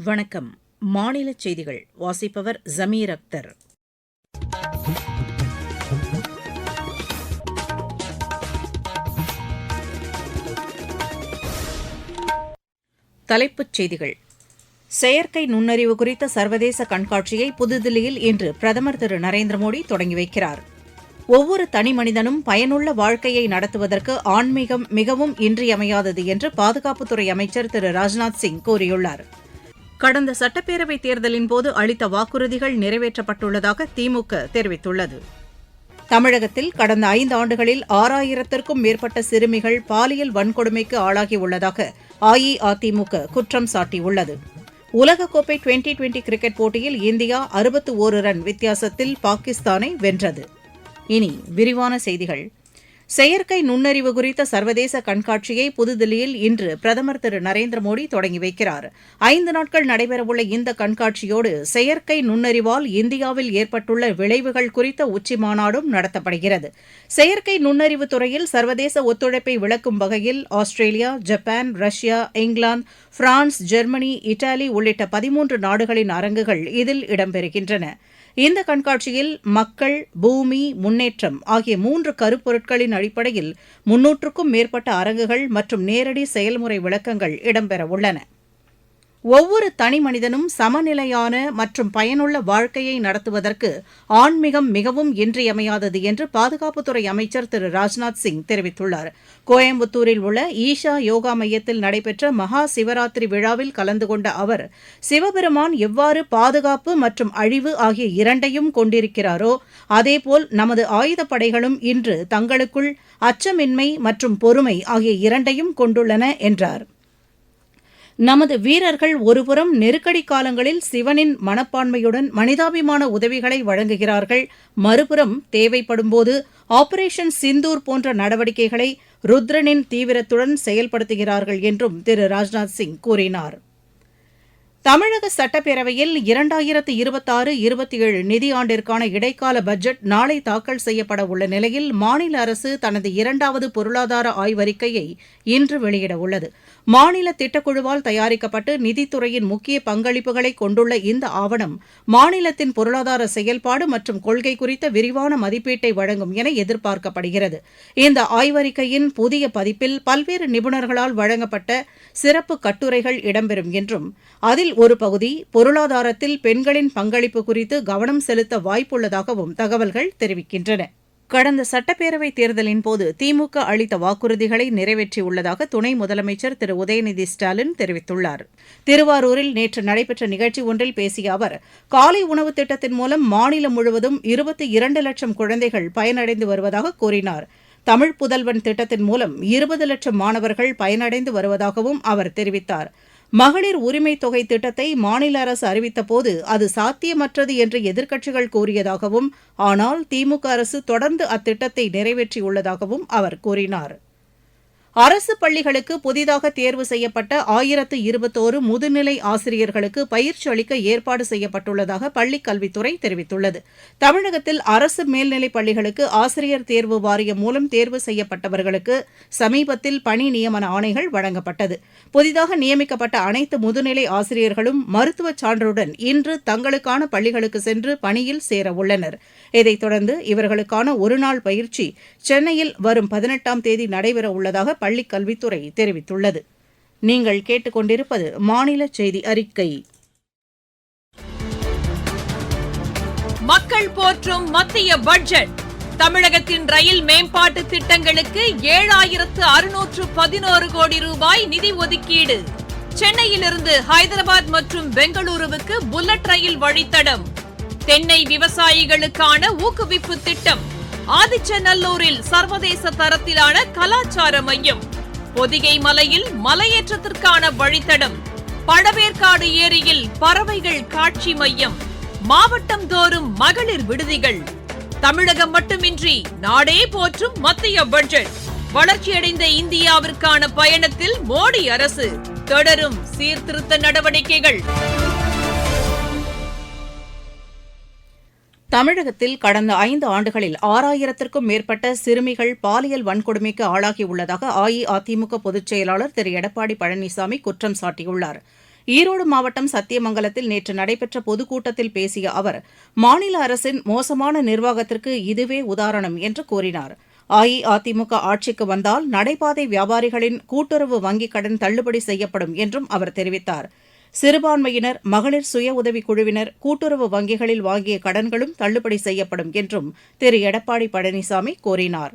வணக்கம். மாநிலச் செய்திகள் வாசிப்பவர் ஜமீர் அக்தர். தலைப்புச் செய்திகள். செயற்கை நுண்ணறிவு குறித்த சர்வதேச கண்காட்சியை புதுதில்லியில் இன்று பிரதமர் திரு நரேந்திர மோடி தொடங்கி வைக்கிறார். ஒவ்வொரு தனிமனிதனும் பயனுள்ள வாழ்க்கையை நடத்துவதற்கு ஆன்மீகம் மிகவும் இன்றியமையாதது என்று பாதுகாப்புத்துறை அமைச்சர் திரு ராஜ்நாத் சிங் கூறியுள்ளார். கடந்த சட்டப்பேரவைத் தேர்தலின்போது அளித்த வாக்குறுதிகள் நிறைவேற்றப்பட்டுள்ளதாக திமுக தெரிவித்துள்ளது. தமிழகத்தில் கடந்த 5 ஆண்டுகளில் 6000த்திற்கும் மேற்பட்ட சிறுமிகள் பாலியல் வன்கொடுமைக்கு ஆளாகியுள்ளதாக அஇஅதிமுக குற்றம் சாட்டியுள்ளது. உலகக்கோப்பை டுவெண்டி கிரிக்கெட் போட்டியில் இந்தியா 61 ரன் வித்தியாசத்தில் பாகிஸ்தானை வென்றது. இனி விரிவான செய்திகள். செயற்கை நுண்ணறிவு குறித்த சர்வதேச கண்காட்சியை புதுதில்லியில் இன்று பிரதமர் திரு நரேந்திர மோடி தொடங்கி வைக்கிறார். 5 நாட்கள் நடைபெறவுள்ள இந்த கண்காட்சியோடு செயற்கை நுண்ணறிவால் இந்தியாவில் ஏற்பட்டுள்ள விளைவுகள் குறித்த உச்சிமாநாடும் நடத்தப்படுகிறது. செயற்கை நுண்ணறிவு துறையில் சர்வதேச ஒத்துழைப்பை விளக்கும் வகையில் Australia, Japan, Russia, England, France, Germany, Italy உள்ளிட்ட 13 நாடுகளின் அரங்குகள் இதில் இடம்பெறுகின்றன. இந்த கண்காட்சியில் மக்கள், பூமி, முன்னேற்றம் ஆகிய 3 கருப்பொருட்களின் அடிப்படையில் 300க்கும் மேற்பட்ட அரங்குகள் மற்றும் நேரடி செயல்முறை விளக்கங்கள் இடம்பெறவுள்ளன. ஒவ்வொரு தனிமனிதனும் சமநிலையான மற்றும் பயனுள்ள வாழ்க்கையை நடத்துவதற்கு ஆன்மீகம் மிகவும் இன்றியமையாதது என்று பாதுகாப்புத்துறை அமைச்சர் திரு ராஜ்நாத் சிங் தெரிவித்துள்ளார். கோயம்புத்தூரில் உள்ள ஈஷா யோகா மையத்தில் நடைபெற்ற மகா சிவராத்திரி விழாவில் கலந்து கொண்ட அவர், சிவபெருமான் எவ்வாறு பாதுகாப்பு மற்றும் அழிவு ஆகிய இரண்டையும் கொண்டிருக்கிறாரோ அதேபோல் நமது ஆயுதப்படைகளும் இன்று தங்களுக்குள் அச்சமின்மை மற்றும் பொறுமை ஆகிய இரண்டையும் கொண்டுள்ளன என்றார். நமது வீரர்கள் ஒருபுறம் நெருக்கடி காலங்களில் சிவனின் மனப்பான்மையுடன் மனிதாபிமான உதவிகளை வழங்குகிறார்கள், மறுபுறம் தேவைப்படும்போது ஆபரேஷன் சிந்தூர் போன்ற நடவடிக்கைகளை ருத்ரனின் தீவிரத்துடன் செயல்படுத்துகிறார்கள் என்றும் திரு ராஜ்நாத் சிங் கூறினார். தமிழக சட்டப்பேரவையில் 2026-27 நிதியாண்டிற்கான இடைக்கால பட்ஜெட் நாளை தாக்கல் செய்யப்பட உள்ள நிலையில் மாநில அரசு தனது 2வது பொருளாதார ஆய்வறிக்கையை இன்று வெளியிடவுள்ளது. மாநில திட்டக்குழுவால் தயாரிக்கப்பட்டு நிதித்துறையின் முக்கிய பங்களிப்புகளை கொண்டுள்ள இந்த ஆவணம் மாநிலத்தின் பொருளாதார செயல்பாடு மற்றும் கொள்கை குறித்த விரிவான மதிப்பீட்டை வழங்கும் என எதிர்பார்க்கப்படுகிறது. இந்த ஆய்வறிக்கையின் புதிய பதிப்பில் பல்வேறு நிபுணர்களால் வழங்கப்பட்ட சிறப்பு கட்டுரைகள் இடம்பெறும் என்றும் அதில் ஒரு பகுதி பொருளாதாரத்தில் பெண்களின் பங்களிப்பு குறித்து கவனம் செலுத்த வாய்ப்புள்ளதாகவும் தகவல்கள் தெரிவிக்கின்றன. கடந்த சட்டப்பேரவைத் தேர்தலின்போது திமுக அளித்த வாக்குறுதிகளை நிறைவேற்றியுள்ளதாக துணை முதலமைச்சர் திரு உதயநிதி ஸ்டாலின் தெரிவித்துள்ளார். திருவாரூரில் நேற்று நடைபெற்ற நிகழ்ச்சி ஒன்றில் பேசிய அவர், காலை உணவு திட்டத்தின் மூலம் மாநிலம் முழுவதும் 22 லட்சம் குழந்தைகள் பயனடைந்து வருவதாக கூறினார். தமிழ் புதல்வன் திட்டத்தின் மூலம் 20 லட்சம் மாணவர்கள் பயனடைந்து வருவதாகவும் அவர் தெரிவித்தார். மகளிர் உரிமை தொகை திட்டத்தை மாநில அரசு அறிவித்தபோது அது சாத்தியமற்றது என்று எதிர்க்கட்சிகள் கூறியதாகவும், ஆனால் திமுக அரசு தொடர்ந்து அத்திட்டத்தை நிறைவேற்றியுள்ளதாகவும் அவர் கூறினார். அரசு பள்ளிகளுக்கு புதிதாக தேர்வு செய்யப்பட்ட 1021 முதுநிலை ஆசிரியர்களுக்கு பயிற்சி அளிக்க ஏற்பாடு செய்யப்பட்டுள்ளதாக பள்ளிக் கல்வித்துறை தெரிவித்துள்ளது. தமிழகத்தில் அரசு மேல்நிலைப் பள்ளிகளுக்கு ஆசிரியர் தேர்வு வாரியம் மூலம் தேர்வு செய்யப்பட்டவர்களுக்கு சமீபத்தில் பணி நியமன ஆணைகள் வழங்கப்பட்டது. புதிதாக நியமிக்கப்பட்ட அனைத்து முதுநிலை ஆசிரியர்களும் மருத்துவச் சான்றுடன் இன்று தங்களுக்கான பள்ளிகளுக்கு சென்று பணியில் சேரவுள்ளனர். இதைத் தொடர்ந்து இவர்களுக்கான ஒருநாள் பயிற்சி சென்னையில் வரும் 18ஆம் தேதி நடைபெறவுள்ளதாக பள்ளிக் கல்வித்துறை தெரிவித்துள்ளது. நீங்கள் கேட்டுக்கொண்டிருப்பது மாநில செய்தி அறிக்கை. மக்கள் போற்றும் மத்திய பட்ஜெட். தமிழகத்தின் ரயில் மேம்பாட்டு திட்டங்களுக்கு 7611 கோடி ரூபாய் நிதி ஒதுக்கீடு. சென்னையிலிருந்து ஹைதராபாத் மற்றும் பெங்களூருவுக்கு புல்லட் ரயில் வழித்தடம். தென்னை விவசாயிகளுக்கான ஊக்குவிப்பு திட்டம். ஆதிச்சநல்லூரில் சர்வதேச தரத்திலான கலாச்சார மையம். பொதிகை மலையில் மலையேற்றத்திற்கான வழித்தடம். பழவேற்காடு ஏரியில் பறவைகள் காட்சி மையம். மாவட்டம் தோறும் மகளிர் விடுதிகள். தமிழகம் மட்டுமின்றி நாடே போற்றும் மத்திய பட்ஜெட். வளர்ச்சியடைந்த இந்தியாவிற்கான பயணத்தில் மோடி அரசு. தொடரும் சீர்திருத்த நடவடிக்கைகள். தமிழகத்தில் கடந்த 5 ஆண்டுகளில் 6000த்திற்கும் மேற்பட்ட சிறுமிகள் பாலியல் வன்கொடுமைக்கு ஆளாகியுள்ளதாக அஇஅதிமுக பொதுச் செயலாளர் திரு எடப்பாடி பழனிசாமி குற்றம் சாட்டியுள்ளார். ஈரோடு மாவட்டம் சத்தியமங்கலத்தில் நேற்று நடைபெற்ற பொதுக்கூட்டத்தில் பேசிய அவர் மாநில அரசின் மோசமான நிர்வாகத்திற்கு இதுவே உதாரணம் என்று கூறினார். அஇஅதிமுக ஆட்சிக்கு வந்தால் நடைபாதை வியாபாரிகளின் கூட்டுறவு வங்கிக் கடன் தள்ளுபடி செய்யப்படும் என்றும் அவர் தெரிவித்தார். சிறுபான்மையினர், மகளிர் சுய உதவிக் குழுவினர் கூட்டுறவு வங்கிகளில் வாங்கிய கடன்களும் தள்ளுபடி செய்யப்படும் என்றும் திரு எடப்பாடி பழனிசாமி கூறினார்.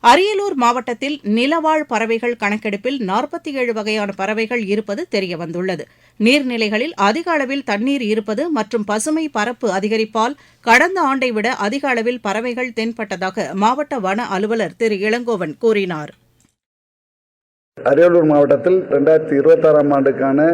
அரியலூர் மாவட்டத்தில் நிலவாழ் பறவைகள் கணக்கெடுப்பில் 47 வகையான பறவைகள் இருப்பது தெரியவந்துள்ளது. நீர்நிலைகளில் அதிக அளவில் தண்ணீர் இருப்பது மற்றும் பசுமை பரப்பு அதிகரிப்பால் கடந்த ஆண்டை விட அதிக அளவில் பறவைகள் தென்பட்டதாக மாவட்ட வன அலுவலர் திரு இளங்கோவன் கூறினார். அரியலூர் மாவட்டத்தில் 2026ஆம் ஆண்டுக்கான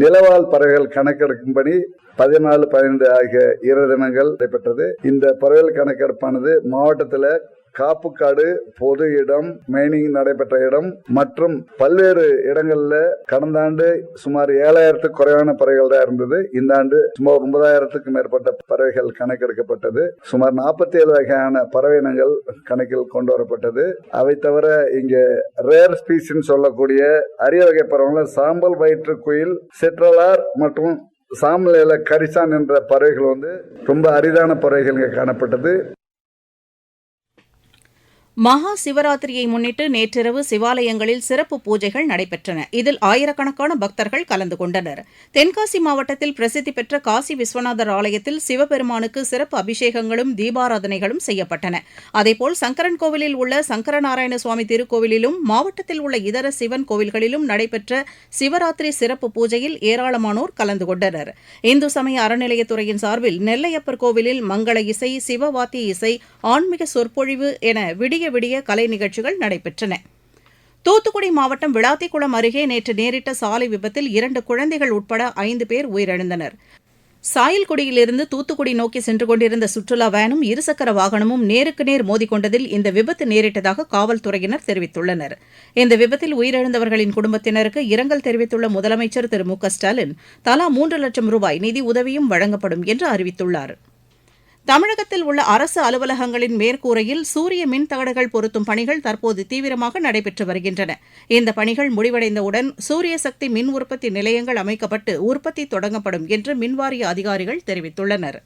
நிலவாழ் பறவைகள் கணக்கெடுக்கும்படி 14, 15 ஆகிய 2 தினங்கள் நடைபெற்றது. இந்த பறவைகள் கணக்கெடுப்பானது மாவட்டத்தில் காப்புக்காடு, பொது இடம், மைனிங் நடைபெற்ற இடம் மற்றும் பல்வேறு இடங்கள்ல கடந்த ஆண்டு சுமார் 7000க்கும் குறைவான பறவைகள் தான் இருந்தது. இந்த ஆண்டு சுமார் 9000க்கும் மேற்பட்ட பறவைகள் கணக்கெடுக்கப்பட்டது. சுமார் 47 வகையான பறவை இனங்கள் கணக்கில் கொண்டு வரப்பட்டது. அவை தவிர இங்கே ரேர் ஸ்பீசின்னு சொல்லக்கூடிய அரிய வகை பறவைகள் சாம்பல் வயிற்று குயில், சிற்றலார் மற்றும் சாம்பல் கரிசான் என்ற பறவைகள் ரொம்ப அரிதான பறவைகள் இங்கே காணப்பட்டது. மகா சிவராத்திரியை முன்னிட்டு நேற்றிரவு சிவாலயங்களில் சிறப்பு பூஜைகள் நடைபெற்றன. இதில் ஆயிரக்கணக்கான பக்தர்கள் கலந்து கொண்டனர். தென்காசி மாவட்டத்தில் பிரசித்தி பெற்ற காசி விஸ்வநாதர் ஆலயத்தில் சிவபெருமானுக்கு சிறப்பு அபிஷேகங்களும் தீபாராதனைகளும் செய்யப்பட்டன. அதேபோல் சங்கரன் கோவிலில் உள்ள சங்கரநாராயண சுவாமி திருக்கோவிலிலும் மாவட்டத்தில் உள்ள இதர சிவன் கோவில்களிலும் நடைபெற்ற சிவராத்திரி சிறப்பு பூஜையில் ஏராளமானோர் கலந்து கொண்டனர். இந்து சமய அறநிலையத்துறையின் சார்பில் நெல்லையப்பர் கோவிலில் மங்கள இசை, சிவவாத்திய இசை, ஆன்மீக சொற்பொழிவு என விடிய கலை நிகழ்ச்சிகள் நடைபெற்றன. தூத்துக்குடி மாவட்டம் விளாத்திக்குளம் அருகே நேற்று நேரிட்ட சாலை விபத்தில் 2 குழந்தைகள் உட்பட 5 பேர் உயிரிழந்தனர். சாயல்குடியிலிருந்து தூத்துக்குடி நோக்கி சென்று கொண்டிருந்த சுற்றுலா வேனும் இருசக்கர வாகனமும் நேருக்கு நேர் மோதிக்கொண்டதில் இந்த விபத்து நேரிட்டதாக காவல்துறையினர் தெரிவித்துள்ளனர். இந்த விபத்தில் உயிரிழந்தவர்களின் குடும்பத்தினருக்கு இரங்கல் தெரிவித்துள்ள முதலமைச்சர் திரு மு.க.ஸ்டாலின் தலா 3 லட்சம் ரூபாய் நிதி உதவியும் வழங்கப்படும் என்று அறிவித்துள்ளார். தமிழகத்தில் உள்ள அரசு அலுவலகங்களின் மேற்கூரையில் சூரிய மின் தகடுகள் பொருத்தும் பணிகள் தற்போது தீவிரமாக நடைபெற்று வருகின்றன. இந்த பணிகள் முடிவடைந்தவுடன் சூரிய சக்தி மின் உற்பத்தி நிலையங்கள் அமைக்கப்பட்டு உற்பத்தி தொடங்கப்படும் என்று மின்வாரிய அதிகாரிகள் தெரிவித்துள்ளனர்.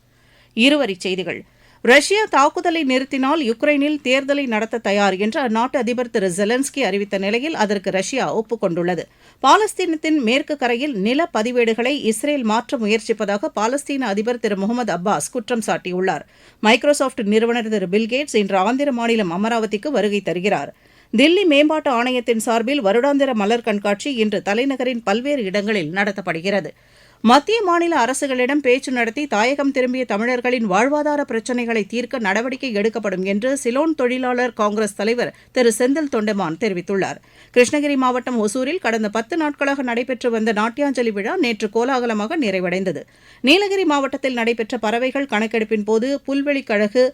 இருவரிச் செய்திகள். ரஷ்யா தாக்குதலை நிறுத்தினால் யுக்ரைனில் தேர்தலை நடத்த தயார் என்று அந்நாட்டு அதிபர் திரு ஜெலன்ஸ்கி அறிவித்த நிலையில் அதற்கு ரஷ்யா ஒப்புக் கொண்டுள்ளது. பாலஸ்தீனத்தின் மேற்கு கரையில் நில பதிவேடுகளை இஸ்ரேல் மாற்ற முயற்சிப்பதாக பாலஸ்தீன அதிபர் திரு முகமது அப்பாஸ் குற்றம் சாட்டியுள்ளார். மைக்ரோசாப்ட் நிறுவனர் திரு பில்கேட்ஸ் இன்று ஆந்திர மாநிலம் அமராவதிக்கு வருகை தருகிறார். தில்லி மேம்பாட்டு ஆணையத்தின் சார்பில் வருடாந்திர மலர் கண்காட்சி இன்று தலைநகரின் பல்வேறு இடங்களில் நடத்தப்படுகிறது. மத்திய மாநில அரசுகளிடம் பேச்சு நடத்தி தாயகம் திரும்பிய தமிழர்களின் வாழ்வாதார பிரச்சினைகளை தீர்க்க நடவடிக்கை எடுக்கப்படும் என்று சிலோன் தொழிலாளர் காங்கிரஸ் தலைவர் திரு செந்தில் தொண்டமான் தெரிவித்துள்ளார். கிருஷ்ணகிரி மாவட்டம் ஒசூரில் கடந்த 10 நாட்களாக நடைபெற்று வந்த நாட்டியாஞ்சலி விழா நேற்று கோலாகலமாக நிறைவடைந்தது. நீலகிரி மாவட்டத்தில் நடைபெற்ற பறவைகள் கணக்கெடுப்பின் போது புல்வெளிக் கழுகு,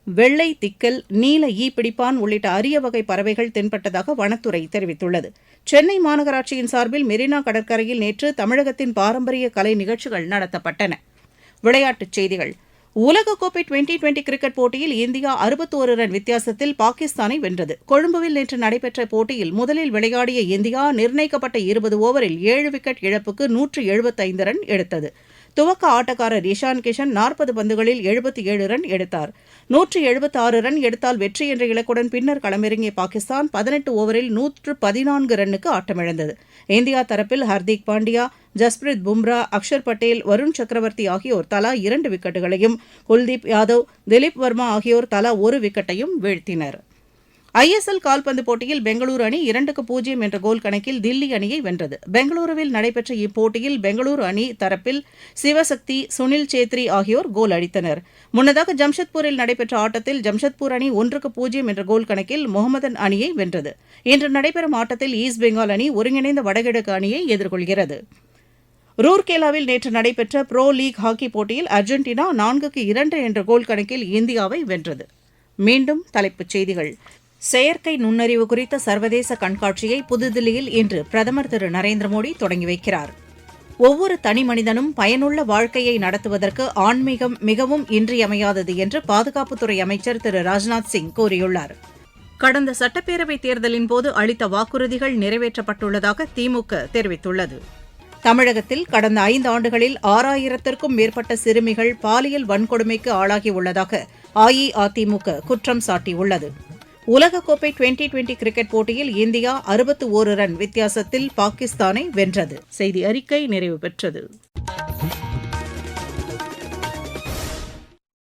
வெள்ளை திக்கல், நீல ஈ பிடிப்பான் உள்ளிட்ட அரிய வகை பறவைகள் தென்பட்டதாக வனத்துறை தெரிவித்துள்ளது. சென்னை மாநகராட்சியின் சார்பில் மெரினா கடற்கரையில் நேற்று தமிழகத்தின் பாரம்பரிய கலை நிகழ்ச்சிகள் நடத்தப்பட்டன. விளையாட்டுச் செய்திகள். உலகக்கோப்பை டுவெண்டி கிரிக்கெட் போட்டியில் இந்தியா 61 ரன் வித்தியாசத்தில் பாகிஸ்தானை வென்றது. கொழும்புவில் நேற்று நடைபெற்ற போட்டியில் முதலில் விளையாடிய இந்தியா நிர்ணயிக்கப்பட்ட 20 ஓவரில் 7 விக்கெட் இழப்புக்கு 175 ரன் எடுத்தது. துவக்க ஆட்டக்காரர் இஷான் கிஷன் 40 பந்துகளில் 77 ரன் எடுத்தார். 176 ரன் எடுத்தால் வெற்றி என்ற இலக்குடன் பின்னர் களமிறங்கிய பாகிஸ்தான் 18 ஓவரில் 114 ரன்னுக்கு ஆட்டமிழந்தது. இந்தியா தரப்பில் ஹர்திக் பாண்டியா, ஜஸ்பிரித் பும்ரா, அக்ஷர் பட்டேல், வருண் சக்கரவர்த்தி ஆகியோர் தலா 2 விக்கெட்டுகளையும், குல்தீப் யாதவ், திலீப் வர்மா ஆகியோர் தலா 1 விக்கெட்டையும் வீழ்த்தினர். ஐஎஸ்எல் கால்பந்து போட்டியில் பெங்களூரு அணி 2-0 என்ற கோல் கணக்கில் தில்லி அணியை வென்றது. பெங்களூருவில் நடைபெற்ற இப்போட்டியில் பெங்களூரு அணி தரப்பில் சிவசக்தி, சுனில் சேத்ரி ஆகியோர் கோல் அடித்தனர். முன்னதாக ஜம்ஷெட்பூரில் நடைபெற்ற ஆட்டத்தில் ஜம்ஷெட்பூர் அணி 1-0 என்ற கோல் கணக்கில் முகமதன் அணியை வென்றது. இன்று நடைபெறும் ஆட்டத்தில் ஈஸ்ட் பெங்கால் அணி ஒருங்கிணைந்த வடகிழக்கு அணியை எதிர்கொள்கிறது. ரூர்கேலாவில் நேற்று நடைபெற்ற புரோ லீக் ஹாக்கி போட்டியில் அர்ஜென்டினா 4-2 என்ற கோல் கணக்கில் இந்தியாவை வென்றது. மீண்டும் தலைப்புச் செய்திகள். செயற்கை நுண்ணறிவு குறித்த சர்வதேச கண்காட்சியை புதுதில்லியில் இன்று பிரதமர் திரு நரேந்திர மோடி தொடங்கி வைக்கிறார். ஒவ்வொரு தனி மனிதனும் பயனுள்ள வாழ்க்கையை நடத்துவதற்கு ஆன்மீகம் மிகவும் இன்றியமையாதது என்று பாதுகாப்புத்துறை அமைச்சர் திரு ராஜ்நாத் சிங் கூறியுள்ளார். கடந்த சட்டப்பேரவைத் தேர்தலின் போது அளித்த வாக்குறுதிகள் நிறைவேற்றப்பட்டுள்ளதாக திமுக தெரிவித்துள்ளது. தமிழகத்தில் கடந்த 5 ஆண்டுகளில் 6000த்திற்கும் மேற்பட்ட சிறுமிகள் பாலியல் வன்கொடுமைக்கு ஆளாகியுள்ளதாக அஇஅதிமுக குற்றம் சாட்டியுள்ளது. உலகக்கோப்பை டுவெண்டி கிரிக்கெட் போட்டியில் இந்தியா 61 ரன் வித்தியாசத்தில் பாகிஸ்தானை வென்றது. செய்தி அறிக்கை நிறைவு பெற்றது.